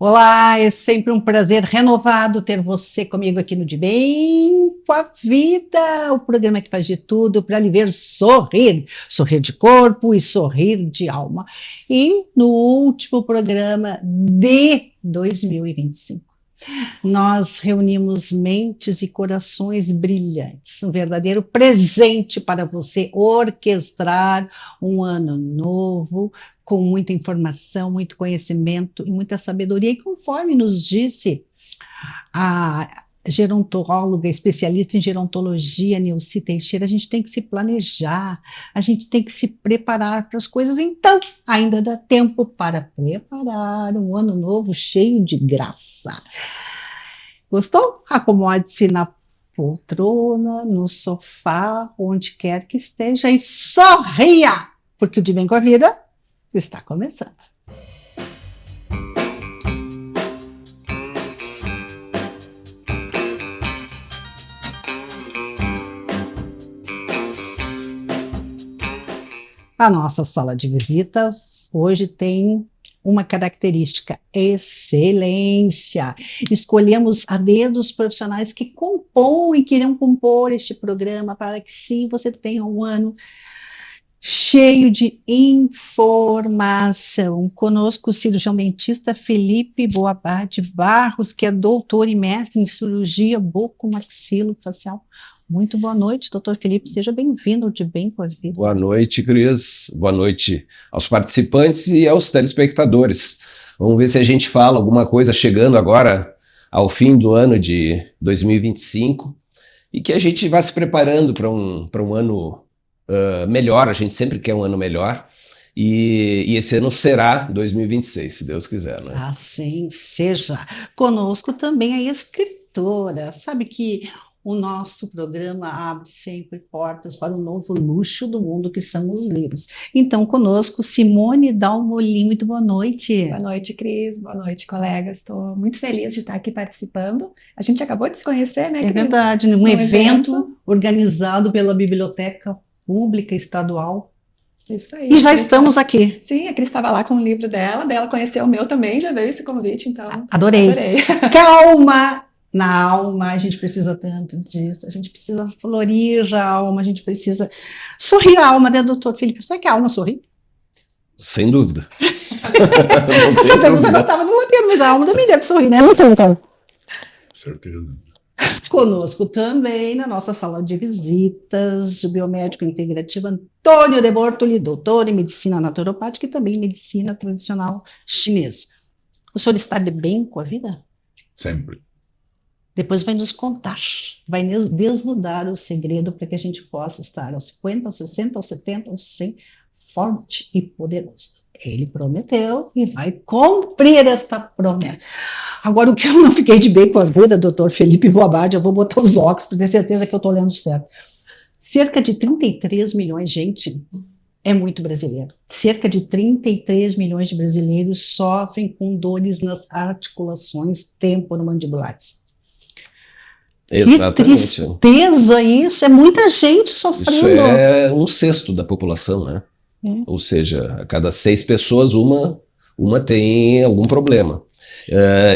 Olá, é sempre um prazer renovado ter você comigo aqui no De Bem com a Vida, o programa que faz de tudo para lhe ver sorrir, sorrir de corpo e sorrir de alma. E no último programa de 2025, nós reunimos mentes e corações brilhantes, um verdadeiro presente para você orquestrar um ano novo, com muita informação, muito conhecimento e muita sabedoria. E conforme nos disse a gerontóloga, especialista em gerontologia, Nilce Teixeira, a gente tem que se planejar, a gente tem que se preparar para as coisas. Então, ainda dá tempo para preparar um ano novo cheio de graça. Gostou? Acomode-se na poltrona, no sofá, onde quer que esteja e sorria, porque o De Bem com a Vida está começando. A nossa sala de visitas hoje tem uma característica: excelência. Escolhemos a dedo os profissionais que compõem, que irão compor este programa para que sim, você tenha um ano cheio de informação. Conosco o cirurgião dentista Felipe Boabade Barros, que é doutor e mestre em cirurgia bucomaxilofacial. Muito boa noite, doutor Felipe, seja bem-vindo ao De Bem com a Vida. Boa noite, Cris. Boa noite aos participantes e aos telespectadores. Vamos ver se a gente fala alguma coisa chegando agora ao fim do ano de 2025 e que a gente vá se preparando para um ano melhor. A gente sempre quer um ano melhor e esse ano será 2026, se Deus quiser, né? Assim seja. Conosco também a escritora. Sabe que o nosso programa abre sempre portas para o novo luxo do mundo, que são os livros. Então, conosco, Simone Dalmolin. Muito boa noite. Boa noite, Cris. Boa noite, colegas. Estou muito feliz de estar aqui participando. A gente acabou de se conhecer, né, Cris? É verdade, num evento organizado pela Biblioteca Pública Estadual. Isso aí. E já estamos aqui. Sim, a Cris estava lá com o livro dela, daí ela conheceu o meu também, já veio esse convite, então... Adorei. Calma! Na alma, a gente precisa tanto disso, a gente precisa florir a alma, a gente precisa sorrir a alma, né, doutor Felipe? Sabe que a alma sorri? Sem dúvida. Essa pergunta não estava no roteiro, mas a alma também deve sorrir, né? Não tem, cara. Certeza. Conosco também, na nossa sala de visitas, o biomédico integrativo Antônio de Bortoli, doutor em medicina naturopática e também em medicina tradicional chinesa. O senhor está de bem com a vida? Sempre. Depois vai nos contar, vai desnudar o segredo para que a gente possa estar aos 50, aos 60, aos 70, aos 100, forte e poderoso. Ele prometeu e vai cumprir esta promessa. Agora, o que eu não fiquei de bem com a vida, doutor Felipe Boabade, eu vou botar os óculos para ter certeza que eu estou lendo certo. Cerca de 33 milhões, gente, é muito brasileiro. Cerca de 33 milhões de brasileiros sofrem com dores nas articulações temporomandibulares. Exatamente. Que tristeza isso, é muita gente sofrendo. Isso é 1/6 da população, né? Ou seja, a cada 6 pessoas, uma tem algum problema.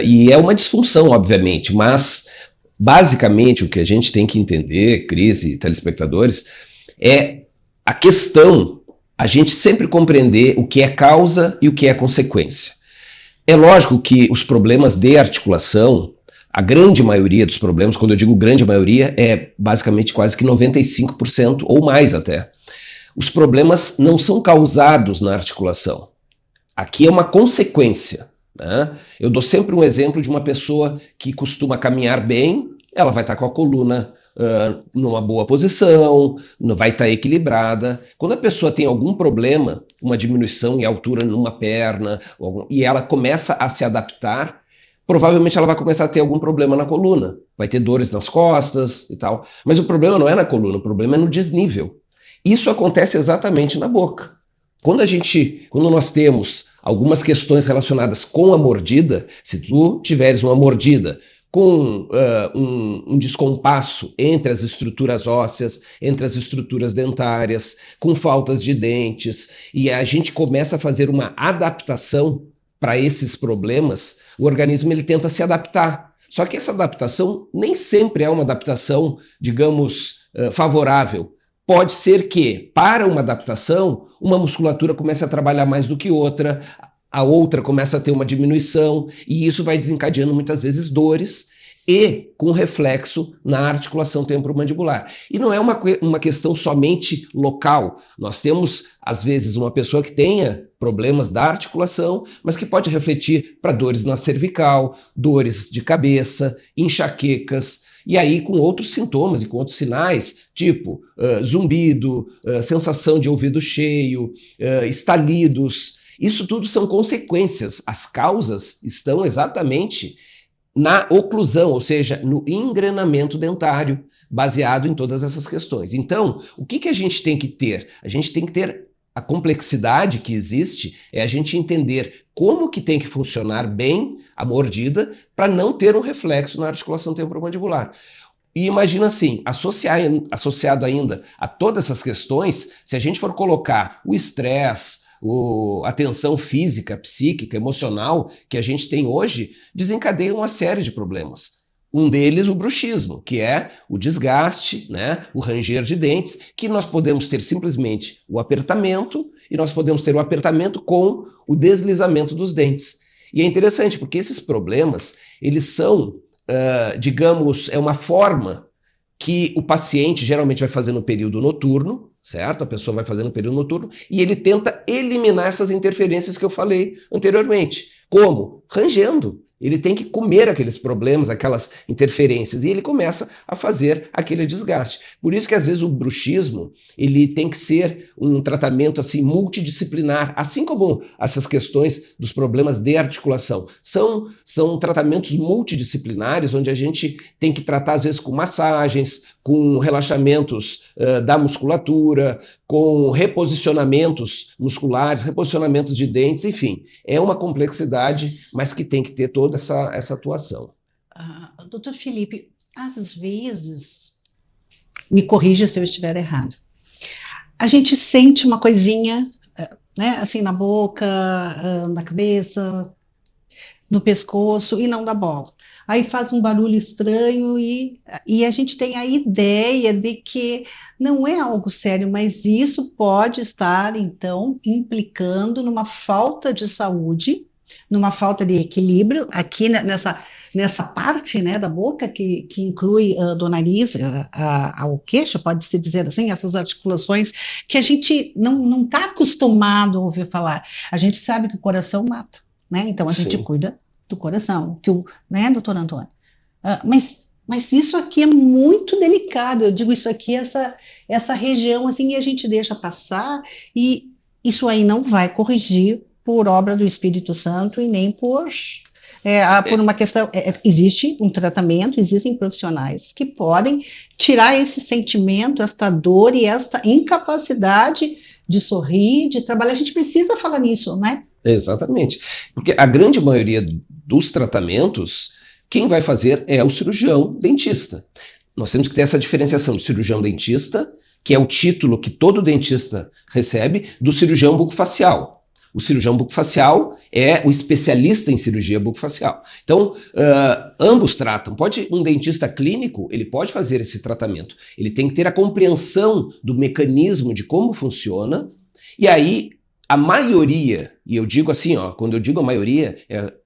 E é uma disfunção, obviamente, mas basicamente o que a gente tem que entender, Cris e telespectadores, é a questão, a gente sempre compreender o que é causa e o que é consequência. É lógico que os problemas de articulação, a grande maioria dos problemas, quando eu digo grande maioria, é basicamente quase que 95% ou mais até. Os problemas não são causados na articulação. Aqui é uma consequência, né? Eu dou sempre um exemplo de uma pessoa que costuma caminhar bem, ela vai estar com a coluna numa boa posição, vai estar equilibrada. Quando a pessoa tem algum problema, uma diminuição em altura numa perna, e ela começa a se adaptar, provavelmente ela vai começar a ter algum problema na coluna, vai ter dores nas costas e tal. Mas o problema não é na coluna, o problema é no desnível. Isso acontece exatamente na boca. Quando nós temos algumas questões relacionadas com a mordida, se tu tiveres uma mordida com um descompasso entre as estruturas ósseas, entre as estruturas dentárias, com faltas de dentes, e a gente começa a fazer uma adaptação para esses problemas, o organismo ele tenta se adaptar. Só que essa adaptação nem sempre é uma adaptação, digamos, favorável. Pode ser que, para uma adaptação, uma musculatura comece a trabalhar mais do que outra, a outra começa a ter uma diminuição, e isso vai desencadeando muitas vezes dores e com reflexo na articulação temporomandibular. E não é uma questão somente local. Nós temos, às vezes, uma pessoa que tenha problemas da articulação, mas que pode refletir para dores na cervical, dores de cabeça, enxaquecas, e aí com outros sintomas e com outros sinais, tipo zumbido, sensação de ouvido cheio, estalidos. Isso tudo são consequências. As causas estão exatamente na oclusão, ou seja, no engrenamento dentário, baseado em todas essas questões. Então, o que a gente tem que ter? A gente tem que ter a complexidade que existe, é a gente entender como que tem que funcionar bem a mordida para não ter um reflexo na articulação temporomandibular. E imagina assim, associado ainda a todas essas questões, se a gente for colocar o estresse, a tensão física, psíquica, emocional que a gente tem hoje, desencadeia uma série de problemas. Um deles, o bruxismo, que é o desgaste, né, o ranger de dentes, que nós podemos ter simplesmente o apertamento, e nós podemos ter o apertamento com o deslizamento dos dentes. E é interessante, porque esses problemas, eles são, digamos, é uma forma que o paciente geralmente vai fazer no período noturno, certo? A pessoa vai fazer no período noturno e ele tenta eliminar essas interferências que eu falei anteriormente. Como? Rangendo. Ele tem que comer aqueles problemas, aquelas interferências, e ele começa a fazer aquele desgaste. Por isso que, às vezes, o bruxismo ele tem que ser um tratamento assim, multidisciplinar, assim como essas questões dos problemas de articulação. São tratamentos multidisciplinares, onde a gente tem que tratar, às vezes, com massagens, com relaxamentos da musculatura, com reposicionamentos musculares, reposicionamentos de dentes, enfim. É uma complexidade, mas que tem que ter toda essa atuação. Doutor Felipe, às vezes, me corrija se eu estiver errado, a gente sente uma coisinha, né, assim na boca, na cabeça, no pescoço e não dá bola. Aí faz um barulho estranho e a gente tem a ideia de que não é algo sério, mas isso pode estar, então, implicando numa falta de saúde, numa falta de equilíbrio, aqui nessa parte, né, da boca, que inclui do nariz ao queixo, pode-se dizer assim, essas articulações que a gente não está acostumado a ouvir falar. A gente sabe que o coração mata, né? Então a gente cuida do coração, né, doutor Antônio? Mas isso aqui é muito delicado, eu digo isso aqui, essa região, assim, e a gente deixa passar, e isso aí não vai corrigir por obra do Espírito Santo e nem por uma questão, existe um tratamento, existem profissionais que podem tirar esse sentimento, esta dor e esta incapacidade de sorrir, de trabalhar. A gente precisa falar nisso, né? Exatamente, porque a grande maioria dos tratamentos, quem vai fazer é o cirurgião dentista. Nós temos que ter essa diferenciação do cirurgião dentista, que é o título que todo dentista recebe, do cirurgião bucofacial. O cirurgião bucofacial é o especialista em cirurgia bucofacial. Então, ambos tratam. Um dentista clínico, ele pode fazer esse tratamento. Ele tem que ter a compreensão do mecanismo de como funciona, e aí a maioria, e eu digo assim, quando eu digo a maioria,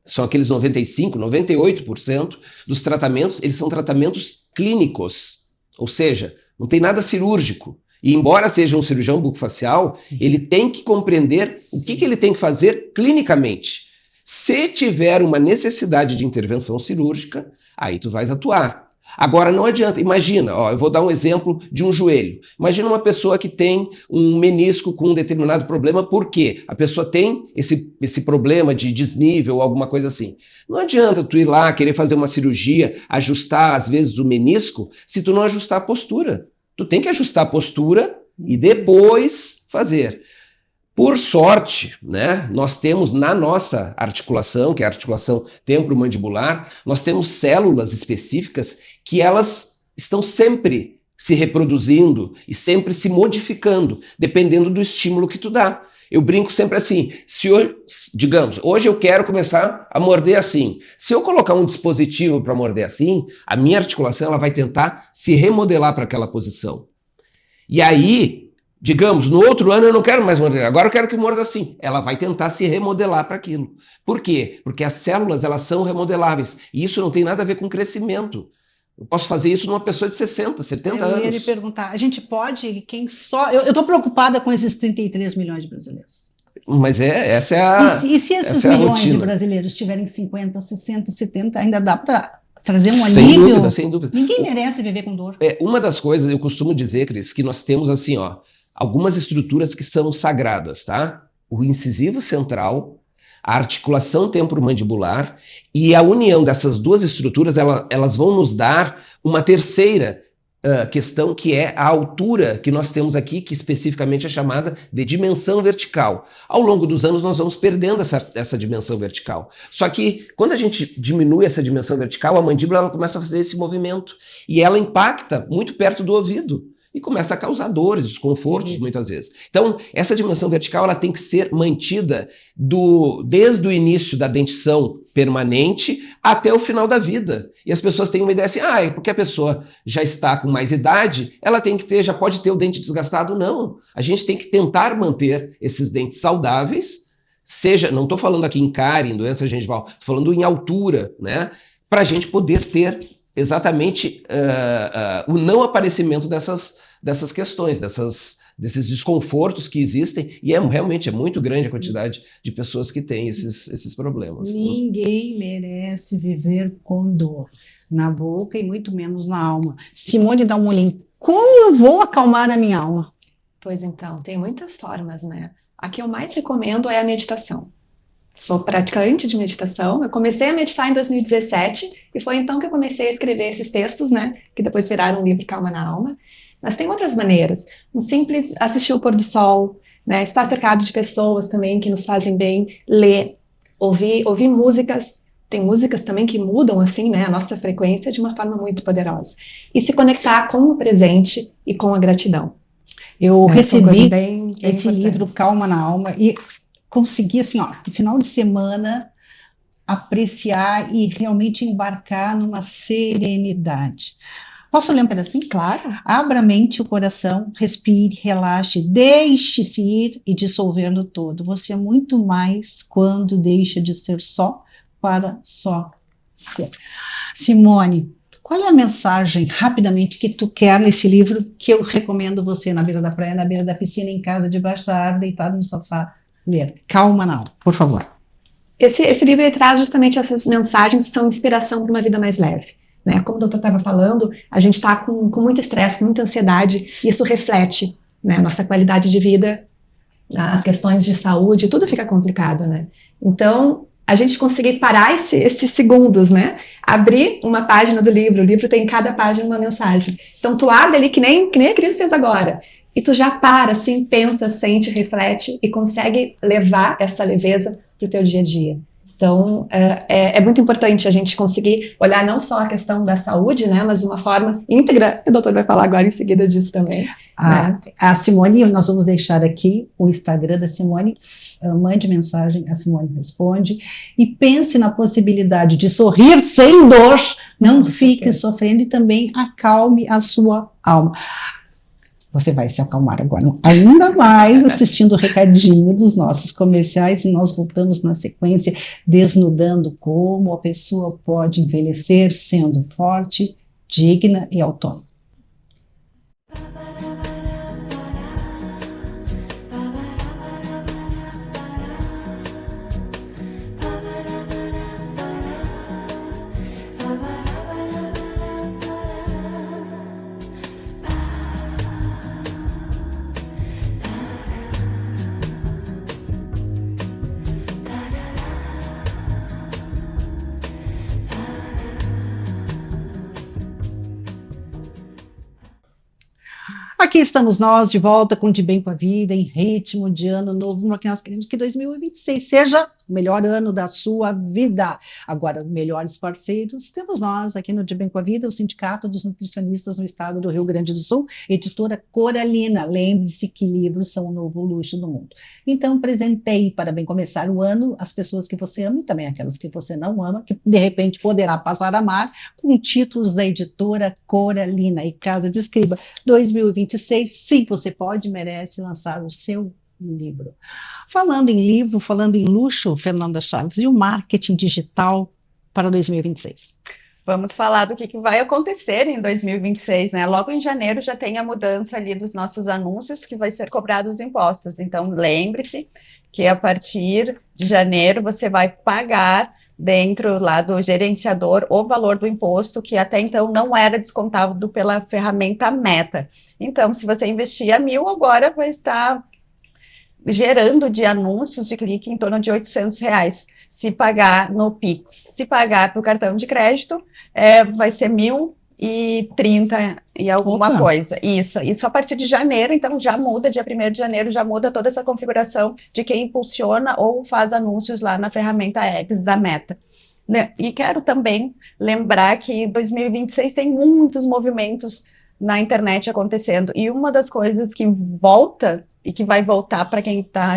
são aqueles 95%, 98% dos tratamentos, eles são tratamentos clínicos, ou seja, não tem nada cirúrgico. E embora seja um cirurgião bucofacial, ele tem que compreender o que ele tem que fazer clinicamente. Se tiver uma necessidade de intervenção cirúrgica, aí tu vais atuar. Agora, não adianta, imagina, eu vou dar um exemplo de um joelho. Imagina uma pessoa que tem um menisco com um determinado problema, por quê? A pessoa tem esse problema de desnível ou alguma coisa assim. Não adianta tu ir lá, querer fazer uma cirurgia, ajustar às vezes o menisco, se tu não ajustar a postura. Tu tem que ajustar a postura e depois fazer. Por sorte, né, nós temos na nossa articulação, que é a articulação temporomandibular, nós temos células específicas que elas estão sempre se reproduzindo e sempre se modificando, dependendo do estímulo que tu dá. Eu brinco sempre assim, digamos, hoje eu quero começar a morder assim. Se eu colocar um dispositivo para morder assim, a minha articulação ela vai tentar se remodelar para aquela posição. E aí, digamos, no outro ano eu não quero mais morder, agora eu quero que morda assim. Ela vai tentar se remodelar para aquilo. Por quê? Porque as células elas são remodeláveis. E isso não tem nada a ver com crescimento. Eu posso fazer isso numa pessoa de 60, 70 anos. Eu ia lhe perguntar, a gente pode, Eu estou preocupada com esses 33 milhões de brasileiros. Mas essa é a E se esses milhões de brasileiros tiverem 50, 60, 70, ainda dá para trazer um alívio? Sem dúvida, sem dúvida. Ninguém merece viver com dor. Uma das coisas, eu costumo dizer, Cris, que nós temos assim, algumas estruturas que são sagradas, tá? O incisivo central, a articulação temporomandibular e a união dessas duas estruturas, elas vão nos dar uma terceira questão, que é a altura que nós temos aqui, que especificamente é chamada de dimensão vertical. Ao longo dos anos, nós vamos perdendo essa dimensão vertical. Só que, quando a gente diminui essa dimensão vertical, a mandíbula ela começa a fazer esse movimento. E ela impacta muito perto do ouvido. E começa a causar dores, desconfortos, muitas vezes. Então, essa dimensão vertical ela tem que ser mantida desde o início da dentição permanente até o final da vida. E as pessoas têm uma ideia assim, porque a pessoa já está com mais idade, ela já pode ter o dente desgastado. Não. A gente tem que tentar manter esses dentes saudáveis, não estou falando aqui em cárie, em doença gengival, estou falando em altura, né? Para a gente poder ter exatamente o não aparecimento dessas questões, desses desconfortos que existem, e realmente é muito grande a quantidade de pessoas que têm esses problemas. Ninguém merece viver com dor na boca e muito menos na alma. Simone dá um olhinho. Como eu vou acalmar a minha alma? Pois então, tem muitas formas, né? A que eu mais recomendo é a meditação. Sou praticante de meditação. Eu comecei a meditar em 2017 e foi então que eu comecei a escrever esses textos, né? Que depois viraram um livro Calma na Alma. Mas tem outras maneiras. Um simples assistir o pôr do sol, né? Estar cercado de pessoas também que nos fazem bem, ler, ouvir músicas. Tem músicas também que mudam assim, né? A nossa frequência de uma forma muito poderosa. E se conectar com o presente e com a gratidão. Eu recebi bem esse livro Calma na Alma e consegui, assim, no final de semana, apreciar e realmente embarcar numa serenidade. Posso ler um pedacinho? Claro. Abra a mente e o coração, respire, relaxe, deixe-se ir e dissolver no todo. Você é muito mais quando deixa de ser só para só ser. Simone, qual é a mensagem, rapidamente, que tu quer nesse livro que eu recomendo você na beira da praia, na beira da piscina, em casa, debaixo da árvore, deitado no sofá, ler? Calma na alma, por favor. Esse livro ele traz justamente essas mensagens que são inspiração para uma vida mais leve. Né? Como o doutor estava falando, a gente está com muito estresse, com muita ansiedade, e isso reflete, né, nossa qualidade de vida, as questões de saúde, tudo fica complicado, né? Então, a gente conseguir parar esses segundos, né? Abrir uma página do livro, o livro tem em cada página uma mensagem. Então, tu abre ali, que nem a Cris fez agora, e tu já para, assim, pensa, sente, reflete, e consegue levar essa leveza para o teu dia a dia. Então, é muito importante a gente conseguir olhar não só a questão da saúde, né, mas de uma forma íntegra, e o doutor vai falar agora em seguida disso também. Né? A Simone, nós vamos deixar aqui o Instagram da Simone, mande mensagem, a Simone responde, e pense na possibilidade de sorrir sem dor, não fique sofrendo, e também acalme a sua alma. Você vai se acalmar agora ainda mais assistindo o recadinho dos nossos comerciais, e nós voltamos na sequência desnudando como a pessoa pode envelhecer sendo forte, digna e autônoma. Aqui estamos nós de volta com De Bem com a Vida, em ritmo de ano novo, porque nós queremos que 2026 seja o melhor ano da sua vida. Agora, melhores parceiros temos nós aqui no De Bem com a Vida, o Sindicato dos Nutricionistas no Estado do Rio Grande do Sul, editora Coralina. Lembre-se que livros são o novo luxo do mundo. Então, presentei para bem começar o ano as pessoas que você ama e também aquelas que você não ama, que de repente poderá passar a amar, com títulos da editora Coralina e Casa de Escriba 2026. Sim, você pode, merece lançar o seu livro. Falando em livro, falando em luxo, Fernanda Chaves, e o marketing digital para 2026? Vamos falar do que vai acontecer em 2026, né? Logo em janeiro já tem a mudança ali dos nossos anúncios, que vai ser cobrado os impostos. Então, lembre-se que a partir de janeiro você vai pagar dentro lá do gerenciador o valor do imposto, que até então não era descontado pela ferramenta Meta. Então, se você investia 1.000, agora vai estar gerando de anúncios de clique em torno de R$800, se pagar no Pix. Se pagar para o cartão de crédito, vai ser 1.030 e alguma coisa. Isso a partir de janeiro, então já muda, dia 1º de janeiro, já muda toda essa configuração de quem impulsiona ou faz anúncios lá na ferramenta Ads da Meta. E quero também lembrar que 2026 tem muitos movimentos na internet acontecendo, e uma das coisas que volta e que vai voltar para quem está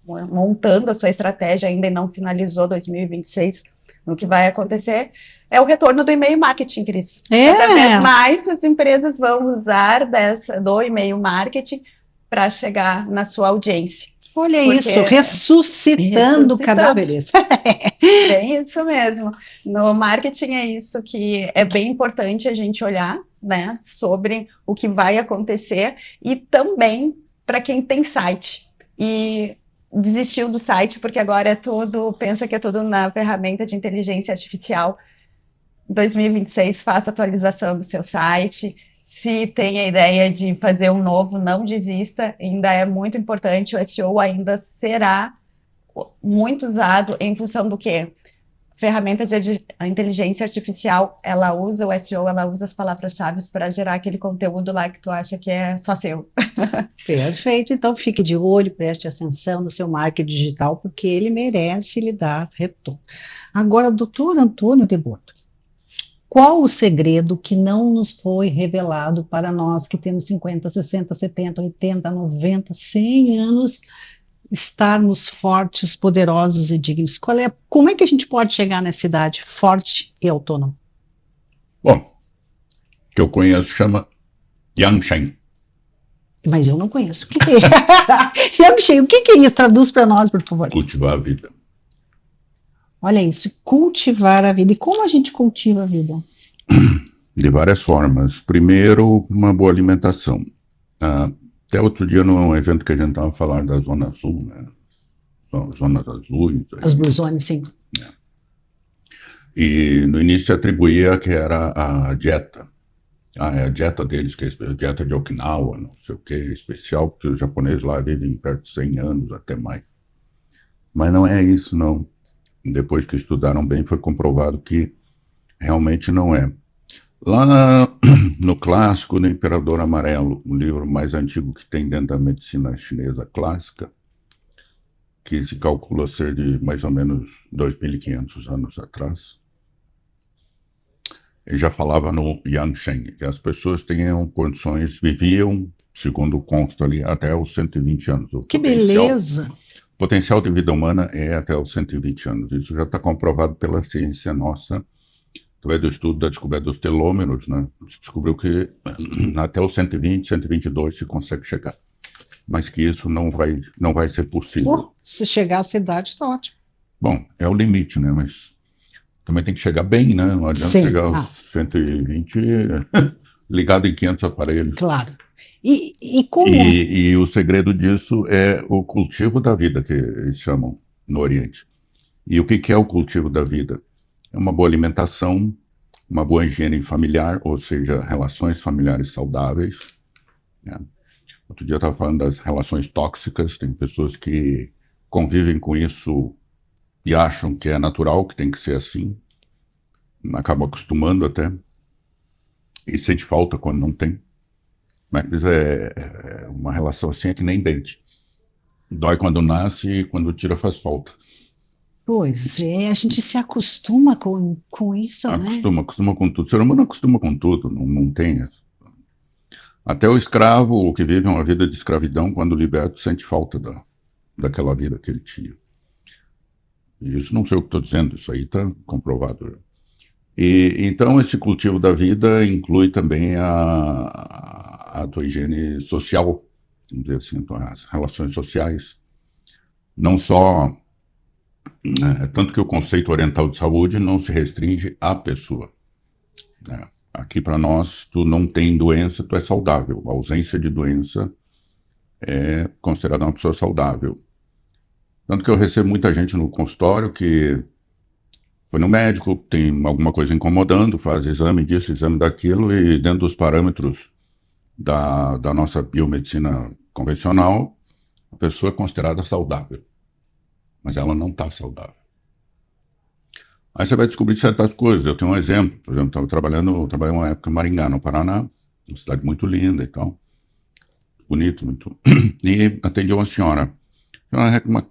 montando a sua estratégia ainda e não finalizou 2026, no que vai acontecer, é o retorno do e-mail marketing, Cris. Cada vez mais as empresas vão usar do e-mail marketing para chegar na sua audiência. Olha isso, ressuscitando cadáveres. Bem isso mesmo. No marketing é isso que é bem importante a gente olhar, né, sobre o que vai acontecer, e também para quem tem site e desistiu do site porque agora é tudo, pensa que é tudo na ferramenta de inteligência artificial. 2026, faça atualização do seu site. Se tem a ideia de fazer um novo, não desista, ainda é muito importante, o SEO ainda será muito usado em função do quê? Ferramenta de inteligência artificial, ela usa o SEO, ela usa as palavras-chave para gerar aquele conteúdo lá que tu acha que é só seu. Perfeito, então fique de olho, preste atenção no seu marketing digital, porque ele merece lhe dar retorno. Agora, doutor Antônio de Borto, qual o segredo que não nos foi revelado para nós que temos 50, 60, 70, 80, 90, 100 anos, estarmos fortes, poderosos e dignos? Como é que a gente pode chegar nessa idade forte e autônomo? Bom, o que eu conheço chama Yang Shen. Mas eu não conheço. O que é? Yang Shen, o que é isso? Traduz para nós, por favor. Cultivar a vida. Olha isso, cultivar a vida. E como a gente cultiva a vida? De várias formas. Primeiro, uma boa alimentação. Até outro dia, num evento que a gente estava falando da Zona Sul, né? Zonas azuis. As Blue Zones, sim. E no início se atribuía que era a dieta. É a dieta deles, que é a dieta de Okinawa, não sei o que, especial, porque os japoneses lá vivem perto de 100 anos, até mais. Mas não é isso, não. Depois que estudaram bem, foi comprovado que realmente não é. Lá no clássico, no Imperador Amarelo, o livro mais antigo que tem dentro da medicina chinesa clássica, que se calcula ser de mais ou menos 2.500 anos atrás, ele já falava no Yang Shen, que as pessoas viviam, segundo consta ali, até os 120 anos. Que beleza! O potencial de vida humana é até os 120 anos. Isso já está comprovado pela ciência nossa, através do estudo da descoberta dos telômeros, né? Se descobriu que até os 120, 122 se consegue chegar. Mas que isso não vai ser possível. Se chegar à cidade, está ótimo. Bom, é o limite, né? Mas também tem que chegar bem, né? Não adianta chegar aos 120 ligado em 500 aparelhos. Claro. E como? E o segredo disso é o cultivo da vida, que eles chamam no Oriente. E o que é o cultivo da vida? É uma boa alimentação, uma boa higiene familiar, ou seja, relações familiares saudáveis. Né? Outro dia eu estava falando das relações tóxicas, tem pessoas que convivem com isso e acham que é natural, que tem que ser assim. Acabam acostumando até. E sente falta quando não tem. Mas é uma relação assim, é que nem dente. Dói quando nasce e quando tira faz falta. Pois é, a gente se acostuma com isso, né? Acostuma com tudo. O ser humano acostuma com tudo, não tem. Até o escravo, o que vive uma vida de escravidão, quando liberto, sente falta daquela vida que ele tinha. E isso não sei o que estou dizendo, isso aí está comprovado. E então esse cultivo da vida inclui também a tua higiene social, vamos dizer assim, as relações sociais. Não só, tanto que o conceito oriental de saúde não se restringe à pessoa, né? Aqui para nós, tu não tem doença, tu é saudável. A ausência de doença é considerada uma pessoa saudável. Tanto que eu recebo muita gente no consultório que foi no médico, tem alguma coisa incomodando, faz exame disso, exame daquilo, e dentro dos parâmetros da nossa biomedicina convencional, a pessoa é considerada saudável. Mas ela não está saudável. Aí você vai descobrir certas coisas. Eu tenho um exemplo. Por exemplo, eu trabalhei uma época em Maringá, no Paraná, uma cidade muito linda e tal. Bonito, muito. E atendi uma senhora. Uma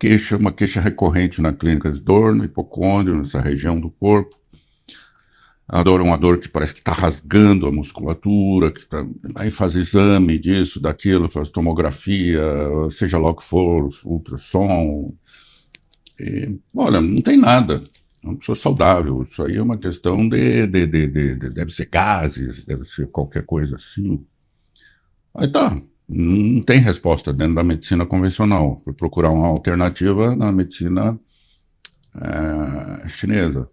queixa recorrente na clínica de dor no hipocôndrio, nessa região do corpo. A dor é uma dor que parece que está rasgando a musculatura, aí faz exame disso, daquilo, faz tomografia, seja lá o que for, ultrassom. E, olha, não tem nada. É uma pessoa saudável. Isso aí é uma questão deve ser gases, deve ser qualquer coisa assim. Aí tá. Não tem resposta dentro da medicina convencional. Fui procurar uma alternativa na medicina chinesa.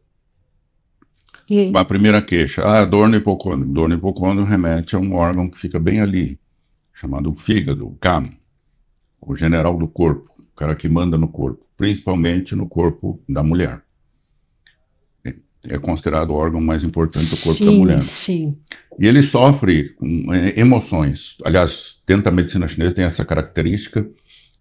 A primeira queixa, dor no hipocôndrio. Dor no hipocôndrio remete a um órgão que fica bem ali, chamado fígado, o Kan, o general do corpo, o cara que manda no corpo, principalmente no corpo da mulher. É considerado o órgão mais importante do corpo da mulher. Sim. E ele sofre emoções. Aliás, dentro da medicina chinesa tem essa característica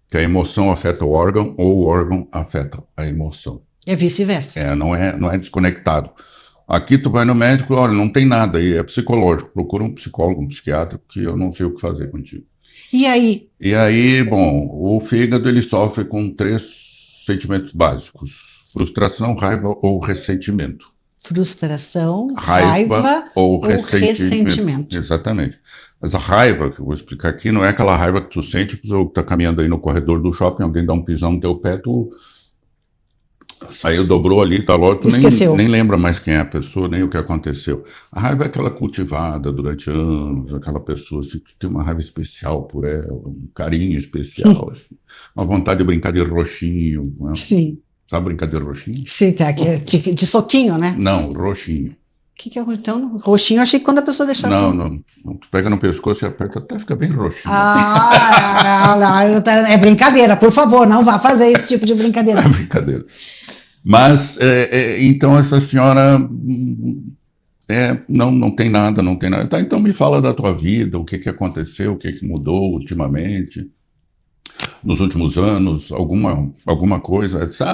que a emoção afeta o órgão ou o órgão afeta a emoção. É vice-versa. Não é desconectado. Aqui tu vai no médico, olha, não tem nada aí, é psicológico. Procura um psicólogo, um psiquiatra, que eu não sei o que fazer contigo. E aí? E aí, bom, o fígado ele sofre com 3 sentimentos básicos: frustração, raiva ou ressentimento. Frustração, raiva ou ressentimento. Exatamente. Mas a raiva, que eu vou explicar aqui, não é aquela raiva que tu sente que tu tá caminhando aí no corredor do shopping, alguém dá um pisão no teu pé, tu saiu, dobrou ali, tá logo, tu nem lembra mais quem é a pessoa, nem o que aconteceu. A raiva é aquela cultivada durante anos, aquela pessoa assim, que tem uma raiva especial por ela, um carinho especial, assim, uma vontade de brincar de roxinho. Né? Sim. Sabe brincar de roxinho? Sim, tá, de soquinho, né? Não, roxinho. O que é então? Roxinho, eu achei que quando a pessoa deixasse... Não. Tu pega no pescoço e aperta até fica bem roxinho. Não, é brincadeira, por favor, não vá fazer esse tipo de brincadeira. É brincadeira. Mas, então essa senhora não tem nada. Tá, então me fala da tua vida, o que aconteceu, o que mudou ultimamente, nos últimos anos, alguma coisa. Eu disse,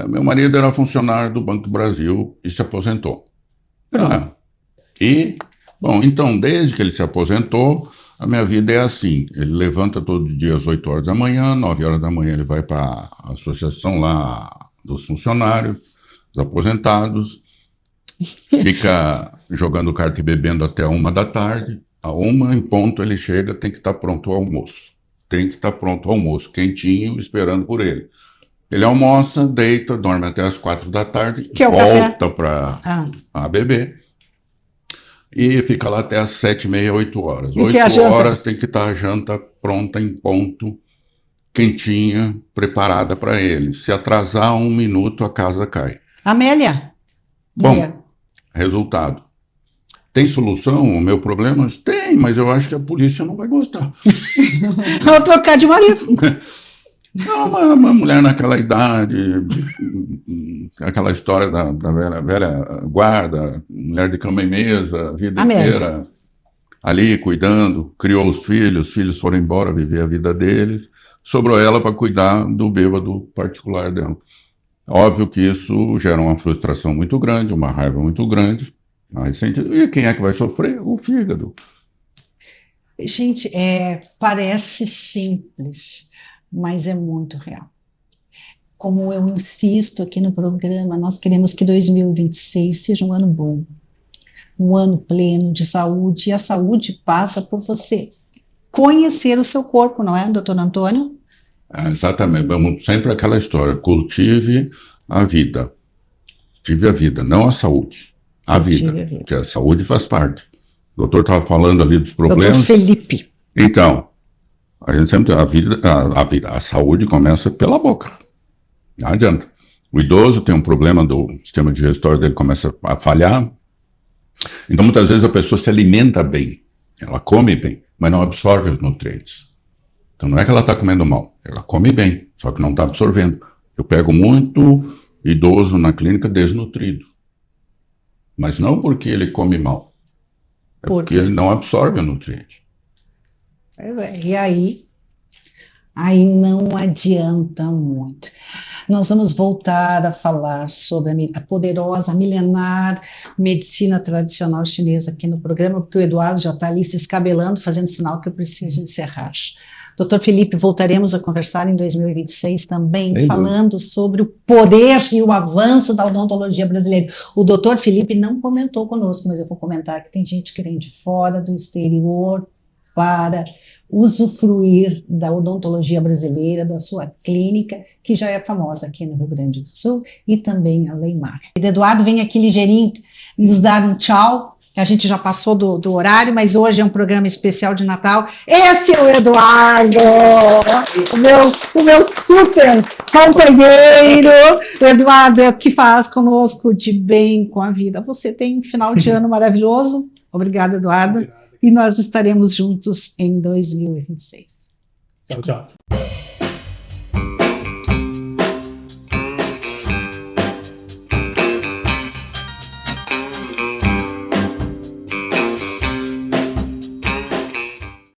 meu marido era funcionário do Banco do Brasil e se aposentou. Bom, então, desde que ele se aposentou, a minha vida é assim. Ele levanta todo dia às 8 horas da manhã, 9 horas da manhã ele vai para a associação lá dos funcionários, dos aposentados, fica jogando carta e bebendo até 1 da tarde. A 1 em ponto ele chega, tem que estar pronto o almoço. Quentinho, esperando por ele. Ele almoça, deita, dorme até as 4 da tarde, volta para beber e fica lá até as 7h30, 8 horas. 8 horas tem que estar a janta pronta em ponto, quentinha, preparada para ele. Se atrasar 1 minuto, a casa cai. Amélia. Bom, resultado. Tem solução? O meu problema? Tem, mas eu acho que a polícia não vai gostar. Vou trocar de marido. Não, uma mulher naquela idade, aquela história da velha guarda, mulher de cama e mesa, a vida inteira ali cuidando, criou os filhos foram embora viver a vida deles, sobrou ela para cuidar do bêbado particular dela. Óbvio que isso gera uma frustração muito grande, uma raiva muito grande, e quem é que vai sofrer? O fígado. Gente, parece simples, mas é muito real. como eu insisto aqui no programa, nós queremos que 2026 seja um ano bom, um ano pleno de saúde, e a saúde passa por você conhecer o seu corpo, não é, doutor Antônio? Exatamente, vamos sempre aquela história, cultive a vida. Tive a vida, não a saúde. A vida, porque a saúde faz parte. O doutor estava falando ali dos problemas. Doutor Felipe. Então, a gente sempre a saúde começa pela boca. Não adianta. O idoso tem um problema do sistema digestório dele, começa a falhar. Então, muitas vezes a pessoa se alimenta bem, ela come bem, mas não absorve os nutrientes. Então, não é que ela está comendo mal, ela come bem, só que não está absorvendo. Eu pego muito idoso na clínica desnutrido, mas não porque ele come mal, porque ele não absorve o nutriente. E aí não adianta muito. Nós vamos voltar a falar sobre a poderosa, milenar medicina tradicional chinesa aqui no programa, porque o Eduardo já está ali se escabelando, fazendo sinal que eu preciso encerrar. Doutor Felipe, voltaremos a conversar em 2026 também, falando sobre o poder e o avanço da odontologia brasileira. O doutor Felipe não comentou conosco, mas eu vou comentar que tem gente que vem de fora, do exterior, para usufruir da odontologia brasileira, da sua clínica, que já é famosa aqui no Rio Grande do Sul, e também a Leimar. Eduardo, vem aqui ligeirinho nos dar um tchau. A gente já passou do horário, mas hoje é um programa especial de Natal. Esse é o Eduardo, o meu super companheiro. O Eduardo é o que faz conosco de bem com a vida. Você tem um final de ano maravilhoso. Obrigada, Eduardo. E nós estaremos juntos em 2026. Tchau, tchau.